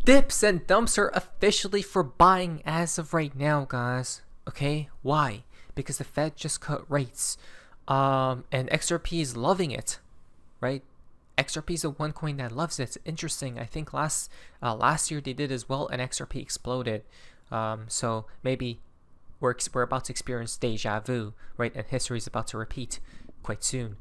Dips and dumps are officially for buying as of right now, guys. Okay, why? Because the Fed just cut rates, and XRP is loving it, right? XRP is the one coin that loves it. It's interesting. I think last year they did as well, and XRP exploded. So maybe we're about to experience deja vu, right? And history is about to repeat quite soon.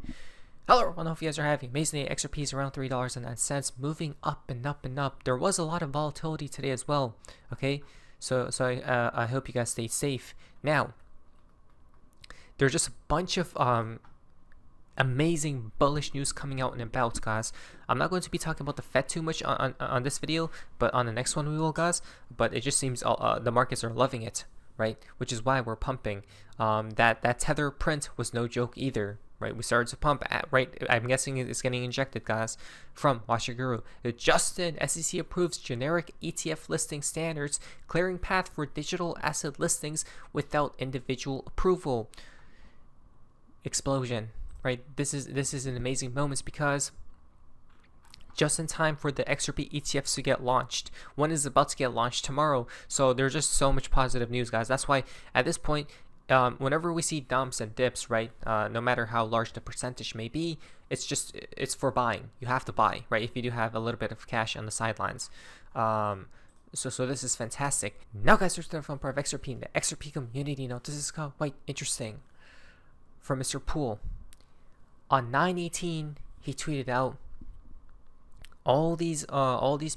Hello everyone, hope you guys are having an amazing day. XRP is around $3.09, moving up and up and up. There was a lot of volatility today as well. Okay, so I hope you guys stay safe. Now, there's just a bunch of amazing bullish news coming out and about, guys. I'm not going to be talking about the Fed too much on this video, but on the next one we will, guys. But it just seems the markets are loving it, right? Which is why we're pumping. That tether print was no joke either. Right, we started to pump at, right, I'm guessing it's getting injected, guys, from Watch Your Guru. Justin, SEC approves generic ETF listing standards, clearing path for digital asset listings without individual approval. Explosion, right? This is an amazing moment because just in time for the XRP ETFs to get launched. One is about to get launched tomorrow, so there's just so much positive news, guys. That's why at this point, whenever we see dumps and dips, right, no matter how large the percentage may be, it's for buying. You have to buy, right, if you do have a little bit of cash on the sidelines. So this is fantastic. Now, guys, there's the fun part of XRP in the XRP community note. This is quite interesting. From Mr. Poole, on 9/18, he tweeted out, all these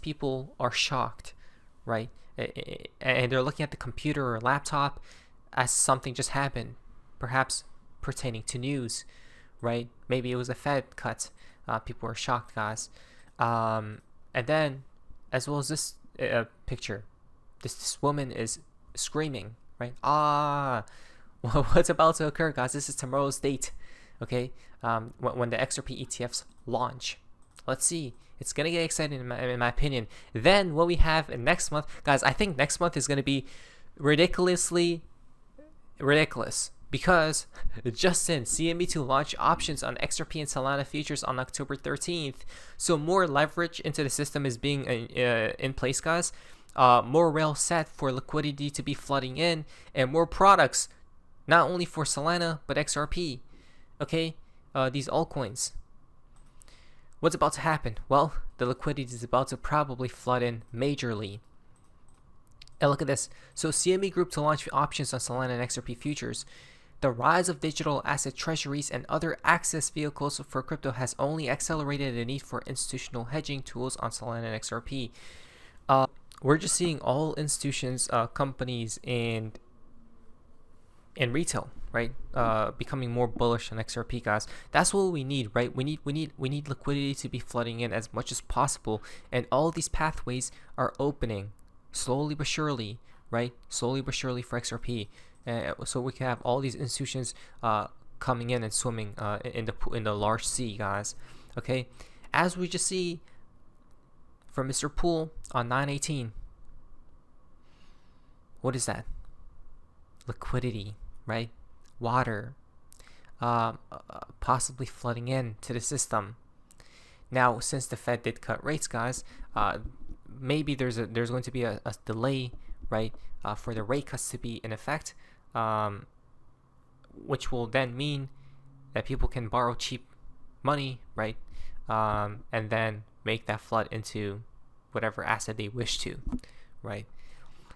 people are shocked, right, and they're looking at the computer or laptop as something just happened, perhaps pertaining to news, right? Maybe it was a Fed cut. People were shocked, guys. And then, as well as this picture, this woman is screaming, right? What's about to occur, guys? This is tomorrow's date, okay? When the XRP ETFs launch. Let's see. It's gonna get exciting in my opinion. Then what we have in next month, guys, I think next month is gonna be ridiculous because Justin, CME to launch options on XRP and Solana futures on October 13th. So more leverage into the system is being in place, guys. More rails set for liquidity to be flooding in, and more products, not only for Solana but XRP. Okay, these altcoins. What's about to happen? Well, the liquidity is about to probably flood in majorly. And look at this. So CME Group to launch options on Solana and XRP futures. The rise of digital asset treasuries and other access vehicles for crypto has only accelerated the need for institutional hedging tools on Solana and XRP. We're just seeing all institutions, companies, and retail, right, becoming more bullish on XRP, guys. That's what we need, right? We need liquidity to be flooding in as much as possible, and all these pathways are opening. Slowly but surely, right? Slowly but surely for XRP, so we can have all these institutions coming in and swimming in the large sea, guys. Okay, as we just see from Mr. Poole on 9/18. What is that? Liquidity, right? Water, possibly flooding in to the system. Now, since the Fed did cut rates, guys, maybe there's going to be a delay, right, for the rate cuts to be in effect, which will then mean that people can borrow cheap money, right, and then make that flood into whatever asset they wish to, right?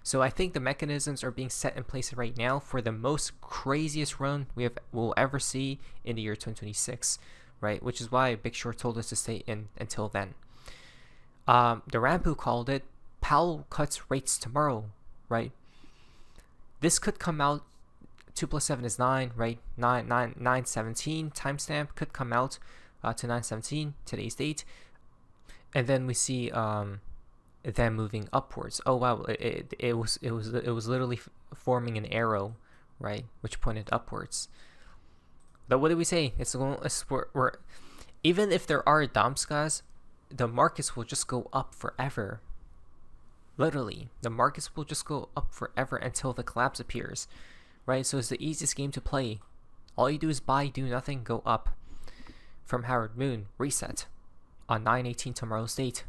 So I think the mechanisms are being set in place right now for the most craziest run we'll ever see in the year 2026, right? Which is why Big Short told us to stay in until then. The Rampu called it, Powell cuts rates tomorrow, right? This could come out, 2 + 7 is 9, right? 9/17 timestamp could come out to 9/17, today's date. And then we see them moving upwards. Oh wow, it was literally forming an arrow, right, which pointed upwards. But what did we say? We're even if there are dumps, guys, the markets will just go up forever. Literally, the markets will just go up forever until the collapse appears, right? So it's the easiest game to play. All you do is buy, do nothing, go up. From Howard Moon, reset on 9/18 tomorrow's date,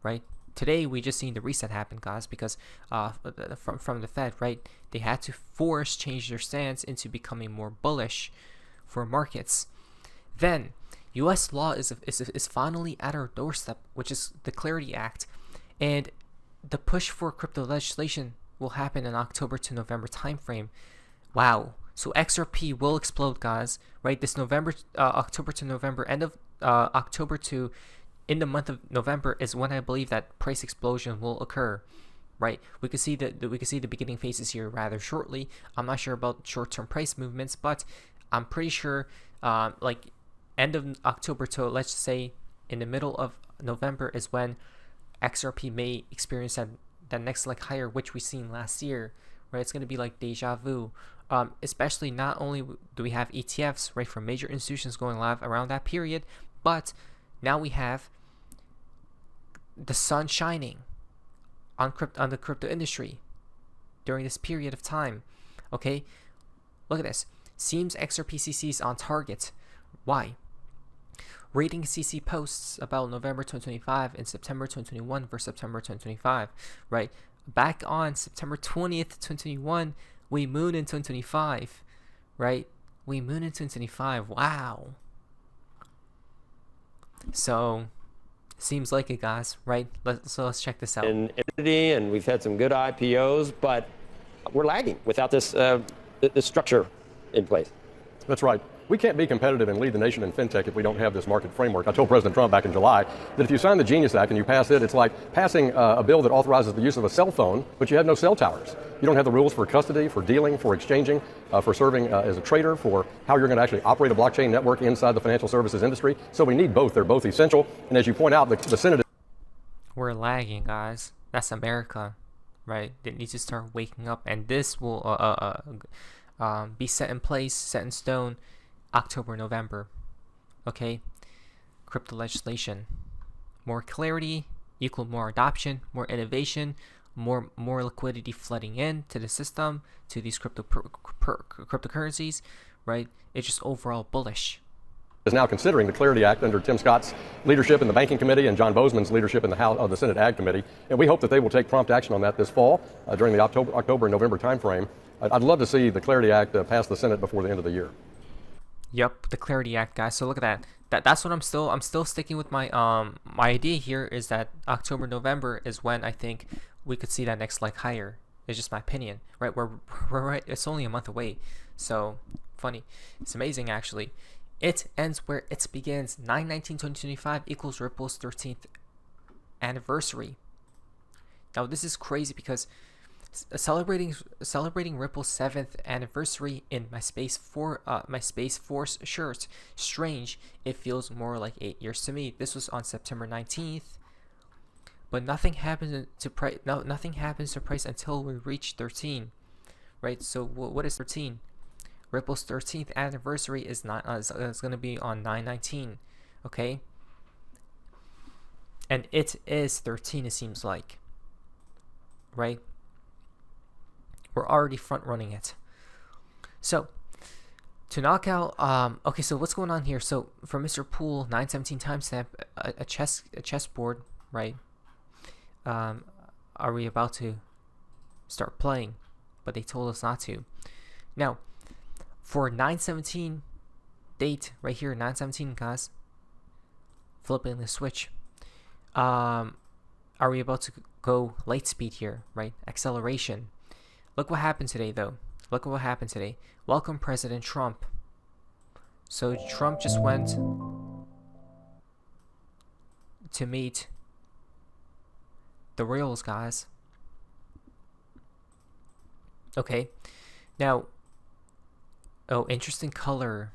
right? today we just seen the reset happen, guys, because from the Fed, right? They had to change their stance into becoming more bullish for markets. Then U.S. law is finally at our doorstep, which is the Clarity Act, and the push for crypto legislation will happen in October to November timeframe. Wow. So XRP will explode, guys, right? This October to November, end of October to in the month of November is when I believe that price explosion will occur, right? We could see the beginning phases here rather shortly. I'm not sure about short-term price movements, but I'm pretty sure like end of October to, let's say, in the middle of November is when XRP may experience that next leg higher, which we seen last year, right? It's going to be like deja vu. Especially not only do we have ETFs, right, from major institutions going live around that period, but now we have the sun shining on the crypto industry during this period of time. Okay, look at this. Seems XRP CC is on target. Why? Rating CC posts about November 2025 and September 2021 versus September 2025, right? Back on September 20th, 2021, we moon in 2025, right? We moon in 2025. Wow. So, seems like it, guys, right? Let's check this out. And we've had some good IPOs, but we're lagging without this structure in place. That's right. We can't be competitive and lead the nation in fintech if we don't have this market framework. I told President Trump back in July that if you sign the Genius Act and you pass it, it's like passing a bill that authorizes the use of a cell phone, but you have no cell towers. You don't have the rules for custody, for dealing, for exchanging, for serving as a trader, for how you're going to actually operate a blockchain network inside the financial services industry. So we need both. They're both essential. And as you point out, the Senate... We're lagging, guys. That's America, right? They need to start waking up, and this will be set in place, set in stone, October, November. Okay, crypto legislation, more clarity equal more adoption, more innovation, more liquidity flooding in to the system, to these cryptocurrencies, right? It's just overall bullish. Is now considering the Clarity Act under Tim Scott's leadership in the Banking Committee and John Bozeman's leadership in the Senate Ag Committee, and we hope that they will take prompt action on that this fall during the October and November timeframe. I'd love to see the Clarity Act pass the Senate before the end of the year. Yep, the Clarity Act, guys. So look at that. That's what I'm still sticking with my my idea here is that October, November is when I think we could see that next leg higher. It's just my opinion, right? We're right. It's only a month away, so funny. It's amazing actually. It ends where it begins. 9/19/2025 equals Ripple's 13th anniversary. Now this is crazy because celebrating Ripple's 7th anniversary in my Space Force shirt. Strange. It feels more like 8 years to me. This was on September 19th, but nothing happens to price. No, nothing happens to price until we reach 13, right? So what is 13? Ripple's 13th anniversary is going to be on 9/19, okay? And it is 13. It seems like, right? We're already front running it. So to knock out, okay. So what's going on here? So for Mr. Pool, 9/17 timestamp, a chessboard, right? Are we about to start playing? But they told us not to. Now, for 9/17 date right here, 9/17, guys. Flipping the switch. Are we about to go light speed here, right? Acceleration. Look what happened today, though. Look what happened today. Welcome, President Trump. So Trump just went to meet the royals, guys. Okay. Now, oh, interesting color.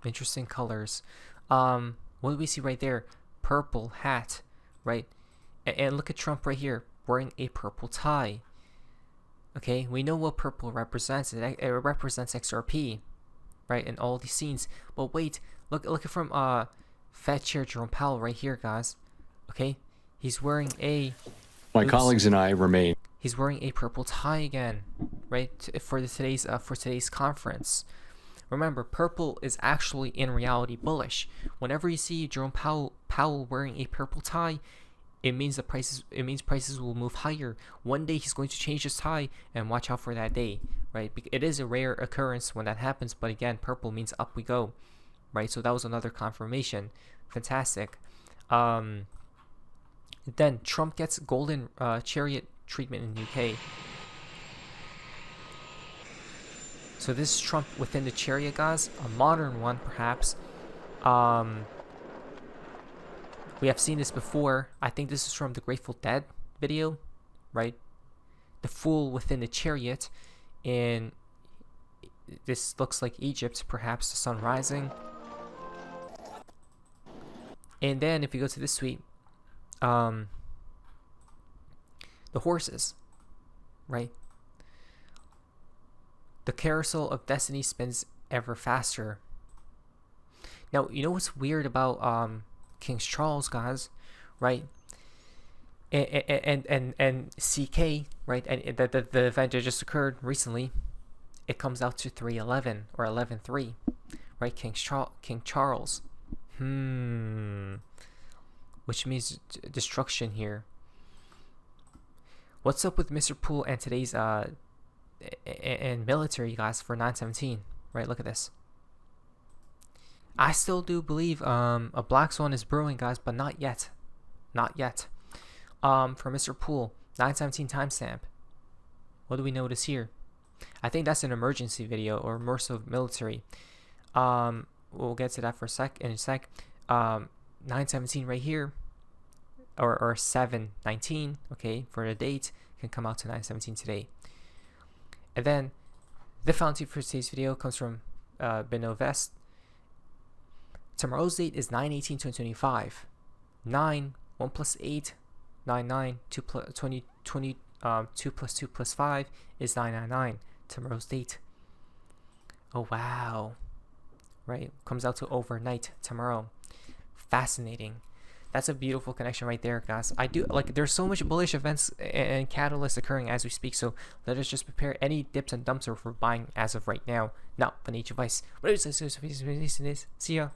Interesting colors. What do we see right there? Purple hat, right? And look at Trump right here, wearing a purple tie. Okay, we know what purple represents. It represents XRP, right? In all these scenes. But wait, look at from Fed Chair Jerome Powell right here, guys. Okay, he's wearing a. My colleagues and I remain. He's wearing a purple tie again, right? For today's conference. Remember, purple is actually in reality bullish. Whenever you see Jerome Powell wearing a purple tie, it means prices will move higher. One day he's going to change his high, and watch out for that day, right? It is a rare occurrence when that happens, but again, purple means up we go, right? So that was another confirmation. Fantastic. Then Trump gets golden chariot treatment in UK. So this is Trump within the chariot, guys, a modern one perhaps. We have seen this before. I think this is from the Grateful Dead video, right? The fool within the chariot. And this looks like Egypt, perhaps the sun rising. And then if you go to this suite, the horses, right? The carousel of destiny spins ever faster. Now, you know what's weird about King Charles, guys, right? And CK, right? And the event that just occurred recently, it comes out to 311 or 11.3, right? King Charles, which means destruction here. What's up with Mr. Poole and today's and military, guys, for 917, right? Look at this. I still do believe a black swan is brewing, guys, but not yet. Not yet. For Mr. Poole, 917 timestamp. What do we notice here? I think that's an emergency video or immersive military. We'll get to that for in a sec. 917 right here, or 719, okay, for the date, can come out to 917 today. And then the fountain for today's video comes from Benovest. Tomorrow's date is 9/18/2025. 9, 1 plus 8, 9, 9, 2 plus 20, 2 plus 2 plus 5 is 999. Tomorrow's date. Oh wow. Right? Comes out to overnight tomorrow. Fascinating. That's a beautiful connection right there, guys. I do like, there's so much bullish events and catalysts occurring as we speak, so let us just prepare any dips and dumps for buying as of right now. Now, financial advice. See ya.